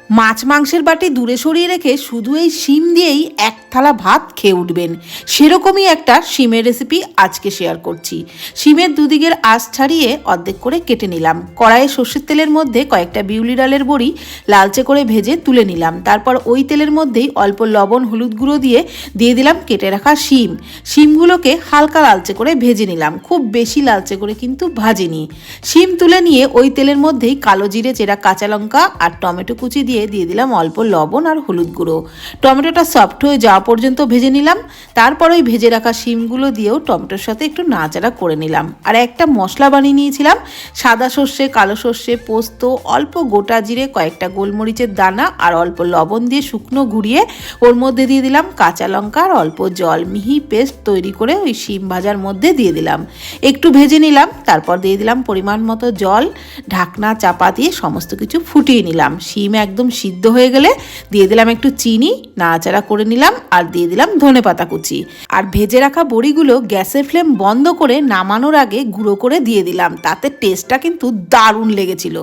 মাছ মাংসের বাটি দূরে সরিয়ে রেখে শুধু এই শিম দিয়েই এক থালা ভাত খেয়ে উঠবেন, সেরকমই একটা শিমের রেসিপি আজকে শেয়ার করছি। শিমের দুদিকের আঁশ ছাড়িয়ে অর্ধেক করে কেটে নিলাম। কড়াইয়ে সর্ষের তেলের মধ্যে কয়েকটা বিউলি ডালের বড়ি লালচে করে ভেজে তুলে নিলাম। তারপর ওই তেলের মধ্যেই অল্প লবণ হলুদ গুঁড়ো দিয়ে দিলাম কেটে রাখা শিম। শিমগুলোকে হালকা লালচে করে ভেজে নিলাম, খুব বেশি লালচে করে কিন্তু ভাজিনি। শিম তুলে নিয়ে ওই তেলের মধ্যেই কালো জিরে চেরা কাঁচা লঙ্কা আর টমেটো কুচি দিয়ে দিলাম অল্প লবণ আর হলুদ গুঁড়ো। টমেটোটা সফট হয়ে যাওয়া পর্যন্ত ভেজে নিলাম। তারপর ওই ভেজে রাখা শিমগুলো দিয়েও টমেটোর সাথে একটু নাড়াচাড়া করে নিলাম। আর একটা মশলা বানিয়ে নিয়েছিলাম, সাদা সর্ষে, কালো সর্ষে, পোস্ত, অল্প গোটা জিরে, কয়েকটা গোলমরিচের দানা আর অল্প লবণ দিয়ে শুকনো ঘুরিয়ে ওর মধ্যে দিয়ে দিলাম কাঁচা লঙ্কা আর অল্প জল। মিহি পেস্ট তৈরি করে ওই শিম ভাজার মধ্যে দিয়ে দিলাম, একটু ভেজে নিলাম। তারপর দিয়ে দিলাম পরিমাণ মতো জল, ঢাকনা চাপা দিয়ে সমস্ত কিছু ফুটিয়ে নিলাম। শিম একদম সিদ্ধ হয়ে গেলে দিয়ে দিলাম একটু চিনি, নাড়াচাড়া করে নিলাম আর দিয়ে দিলাম ধনেপাতা কুচি। আর ভেজে রাখা বড়িগুলো গ্যাসের ফ্লেম বন্ধ করে নামানোর আগে গুঁড়ো করে দিয়ে দিলাম, তাতে টেস্টটা কিন্তু দারুণ লেগেছিল।